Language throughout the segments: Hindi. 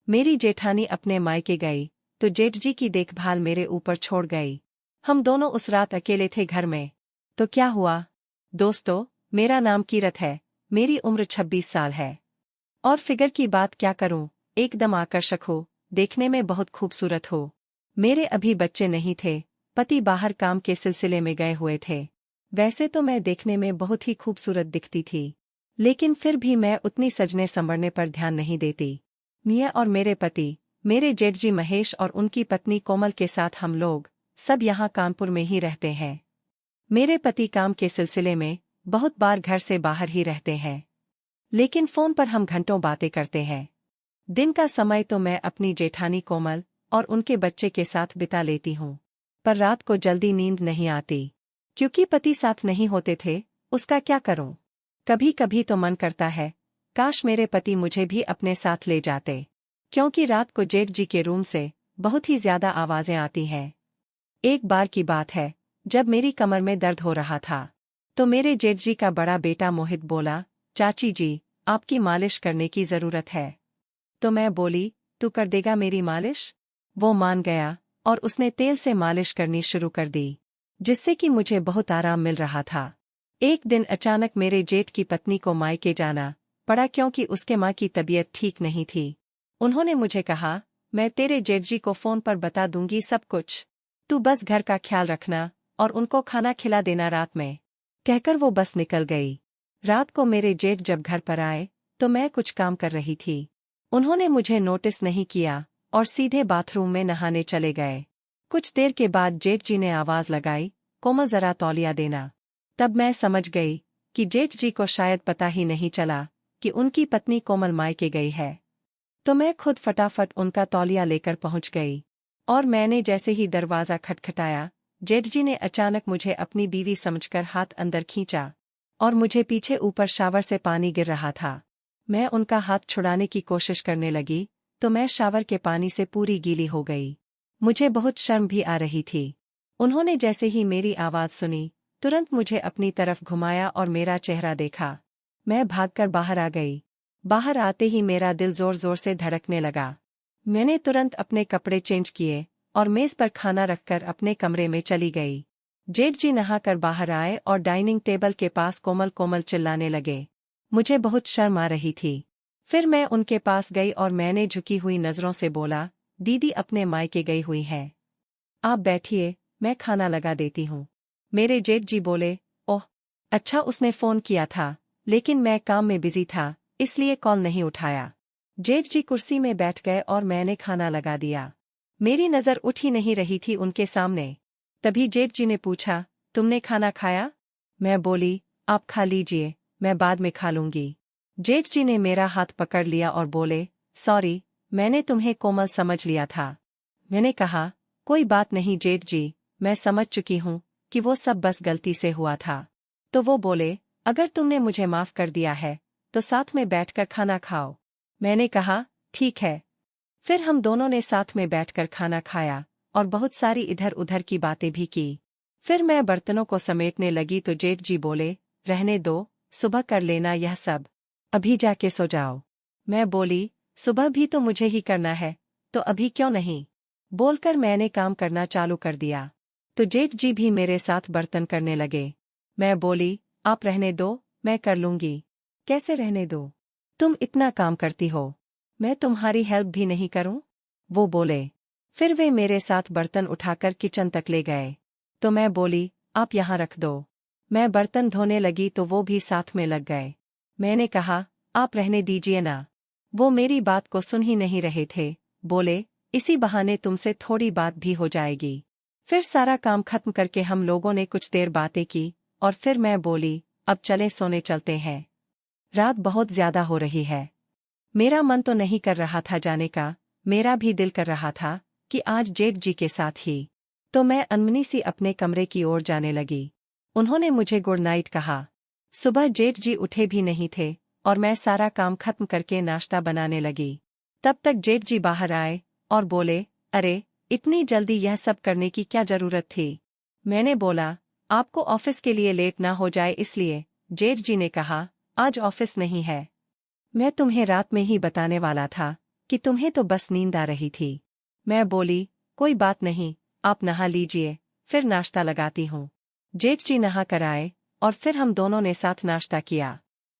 मेरी जेठानी अपने मायके गई तो जेठ जी की देखभाल मेरे ऊपर छोड़ गई। हम दोनों उस रात अकेले थे घर में। तो क्या हुआ? दोस्तों, मेरा नाम कीरत है, मेरी उम्र 26 साल है। और फिगर की बात क्या करूं, एकदम आकर्षक हो, देखने में बहुत खूबसूरत हो। मेरे अभी बच्चे नहीं थे, पति बाहर काम के सिलसिले में गए हुए थे। वैसे तो मैं देखने में बहुत ही खूबसूरत दिखती थी, लेकिन फिर भी मैं उतनी सजने संवरने पर ध्यान नहीं देती। मियाँ और मेरे पति, मेरे जेठ जी महेश और उनकी पत्नी कोमल के साथ हम लोग सब यहाँ कानपुर में ही रहते हैं। मेरे पति काम के सिलसिले में बहुत बार घर से बाहर ही रहते हैं, लेकिन फोन पर हम घंटों बातें करते हैं। दिन का समय तो मैं अपनी जेठानी कोमल और उनके बच्चे के साथ बिता लेती हूँ, पर रात को जल्दी नींद नहीं आती, क्योंकि पति साथ नहीं होते थे। उसका क्या करूं? कभी कभी तो मन करता है काश मेरे पति मुझे भी अपने साथ ले जाते, क्योंकि रात को जेठ जी के रूम से बहुत ही ज्यादा आवाजें आती हैं। एक बार की बात है, जब मेरी कमर में दर्द हो रहा था, तो मेरे जेठ जी का बड़ा बेटा मोहित बोला, चाची जी, आपकी मालिश करने की जरूरत है। तो मैं बोली, तू कर देगा मेरी मालिश? वो मान गया और उसने तेल से मालिश करनी शुरू कर दी, जिससे कि मुझे बहुत आराम मिल रहा था। एक दिन अचानक मेरे जेठ की पत्नी को मायके जाना पड़ा, क्योंकि उसके माँ की तबीयत ठीक नहीं थी। उन्होंने मुझे कहा, मैं तेरे जेठ जी को फोन पर बता दूंगी सब कुछ, तू बस घर का ख्याल रखना और उनको खाना खिला देना रात में। कहकर वो बस निकल गई। रात को मेरे जेठ जब घर पर आए तो मैं कुछ काम कर रही थी। उन्होंने मुझे नोटिस नहीं किया और सीधे बाथरूम में नहाने चले गए। कुछ देर के बाद जेठ जी ने आवाज लगाई, कोमल जरा तौलिया देना। तब मैं समझ गई कि जेठ जी को शायद पता ही नहीं चला कि उनकी पत्नी कोमल मायके गई है। तो मैं खुद फटाफट उनका तौलिया लेकर पहुंच गई, और मैंने जैसे ही दरवाजा खटखटाया, जेठ जी ने अचानक मुझे अपनी बीवी समझकर हाथ अंदर खींचा और मुझे पीछे ऊपर शावर से पानी गिर रहा था। मैं उनका हाथ छुड़ाने की कोशिश करने लगी तो मैं शावर के पानी से पूरी गीली हो गई। मुझे बहुत शर्म भी आ रही थी। उन्होंने जैसे ही मेरी आवाज सुनी, तुरंत मुझे अपनी तरफ घुमाया और मेरा चेहरा देखा। मैं भागकर बाहर आ गई। बाहर आते ही मेरा दिल जोर जोर से धड़कने लगा। मैंने तुरंत अपने कपड़े चेंज किए और मेज पर खाना रखकर अपने कमरे में चली गई। जेठ जी नहाकर बाहर आए और डाइनिंग टेबल के पास कोमल कोमल चिल्लाने लगे। मुझे बहुत शर्म आ रही थी। फिर मैं उनके पास गई और मैंने झुकी हुई नजरों से बोला, दीदी अपने मायके गई हुई है, आप बैठिए, मैं खाना लगा देती हूँ। मेरे जेठ जी बोले, ओह अच्छा, उसने फोन किया था, लेकिन मैं काम में बिजी था, इसलिए कॉल नहीं उठाया। जेठ जी कुर्सी में बैठ गए और मैंने खाना लगा दिया। मेरी नज़र उठ ही नहीं रही थी उनके सामने। तभी जेठ जी ने पूछा, तुमने खाना खाया? मैं बोली, आप खा लीजिए, मैं बाद में खा लूंगी। जेठ जी ने मेरा हाथ पकड़ लिया और बोले, सॉरी, मैंने तुम्हें कोमल समझ लिया था। मैंने कहा, कोई बात नहीं जेठ जी, मैं समझ चुकी हूँ कि वो सब बस गलती से हुआ था। तो वो बोले, अगर तुमने मुझे माफ कर दिया है तो साथ में बैठकर खाना खाओ। मैंने कहा, ठीक है। फिर हम दोनों ने साथ में बैठकर खाना खाया और बहुत सारी इधर उधर की बातें भी की। फिर मैं बर्तनों को समेटने लगी तो जेठ जी बोले, रहने दो, सुबह कर लेना यह सब, अभी जाके सो जाओ। मैं बोली, सुबह भी तो मुझे ही करना है, तो अभी क्यों नहीं? बोलकर मैंने काम करना चालू कर दिया। तो जेठ जी भी मेरे साथ बर्तन करने लगे। मैं बोली, आप रहने दो, मैं कर लूंगी। कैसे रहने दो? तुम इतना काम करती हो, मैं तुम्हारी हेल्प भी नहीं करूं? वो बोले। फिर वे मेरे साथ बर्तन उठाकर किचन तक ले गए। तो मैं बोली, आप यहाँ रख दो। मैं बर्तन धोने लगी तो वो भी साथ में लग गए। मैंने कहा, आप रहने दीजिए ना। वो मेरी बात को सुन ही नहीं रहे थे। बोले, इसी बहाने तुमसे थोड़ी बात भी हो जाएगी। फिर सारा काम खत्म करके हम लोगों ने कुछ देर बातें की और फिर मैं बोली, अब चलें सोने चलते हैं, रात बहुत ज्यादा हो रही है। मेरा मन तो नहीं कर रहा था जाने का, मेरा भी दिल कर रहा था कि आज जेठ जी के साथ ही। तो मैं अनमनी सी अपने कमरे की ओर जाने लगी। उन्होंने मुझे गुड नाइट कहा। सुबह जेठ जी उठे भी नहीं थे और मैं सारा काम खत्म करके नाश्ता बनाने लगी। तब तक जेठ जी बाहर आए और बोले, अरे इतनी जल्दी यह सब करने की क्या जरूरत थी? मैंने बोला, आपको ऑफिस के लिए लेट ना हो जाए इसलिए। जेठ जी ने कहा, आज ऑफिस नहीं है, मैं तुम्हें रात में ही बताने वाला था, कि तुम्हें तो बस नींद आ रही थी। मैं बोली, कोई बात नहीं, आप नहा लीजिए, फिर नाश्ता लगाती हूँ। जेठ जी नहा कर आए और फिर हम दोनों ने साथ नाश्ता किया।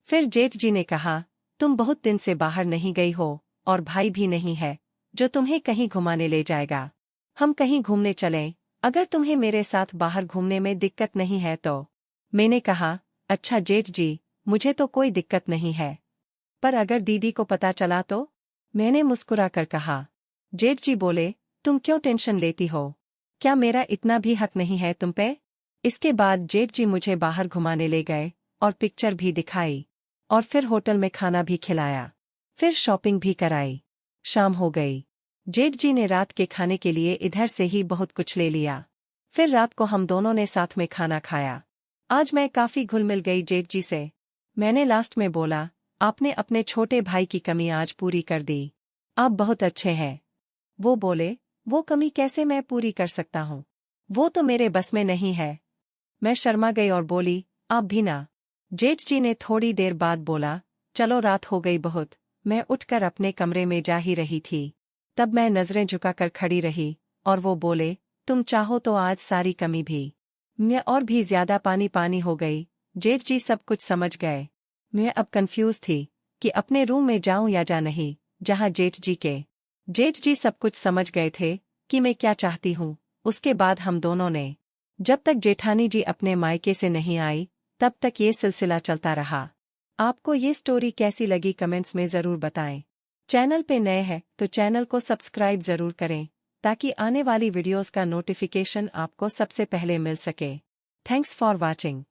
फिर जेठ जी ने कहा, तुम बहुत दिन से बाहर नहीं गई हो और भाई भी नहीं है जो तुम्हें कहीं घुमाने ले जाएगा। हम कहीं घूमने चलें, अगर तुम्हें मेरे साथ बाहर घूमने में दिक्कत नहीं है तो। मैंने कहा, अच्छा जेठ जी, मुझे तो कोई दिक्कत नहीं है, पर अगर दीदी को पता चला तो? मैंने मुस्कुरा कर कहा। जेठ जी बोले, तुम क्यों टेंशन लेती हो? क्या मेरा इतना भी हक नहीं है तुम पे? इसके बाद जेठ जी मुझे बाहर घुमाने ले गए और पिक्चर भी दिखाई और फिर होटल में खाना भी खिलाया, फिर शॉपिंग भी कराई। शाम हो गई। जेठ जी ने रात के खाने के लिए इधर से ही बहुत कुछ ले लिया। फिर रात को हम दोनों ने साथ में खाना खाया। आज मैं काफी घुल मिल गई जेठ जी से। मैंने लास्ट में बोला, आपने अपने छोटे भाई की कमी आज पूरी कर दी। आप बहुत अच्छे हैं। वो बोले, वो कमी कैसे मैं पूरी कर सकता हूँ? वो तो मेरे बस में नहीं है। मैं शर्मा गई और बोली, आप भी ना। जेठ जी ने थोड़ी देर बाद बोला, चलो रात हो गई बहुत। मैं उठकर अपने कमरे में जा ही रही थी, तब मैं नजरें झुकाकर खड़ी रही और वो बोले, तुम चाहो तो आज सारी कमी भी। मैं और भी ज्यादा पानी पानी हो गई। जेठ जी सब कुछ समझ गए। मैं अब कंफ्यूज थी कि अपने रूम में जाऊं या जा नहीं, जहां जेठ जी सब कुछ समझ गए थे कि मैं क्या चाहती हूँ। उसके बाद हम दोनों ने, जब तक जेठानी जी अपने मायके से नहीं आई, तब तक ये सिलसिला चलता रहा। आपको ये स्टोरी कैसी लगी कमेंट्स में ज़रूर बताएं। चैनल पे नए हैं तो चैनल को सब्सक्राइब ज़रूर करें ताकि आने वाली वीडियोस का नोटिफिकेशन आपको सबसे पहले मिल सके। Thanks for watching.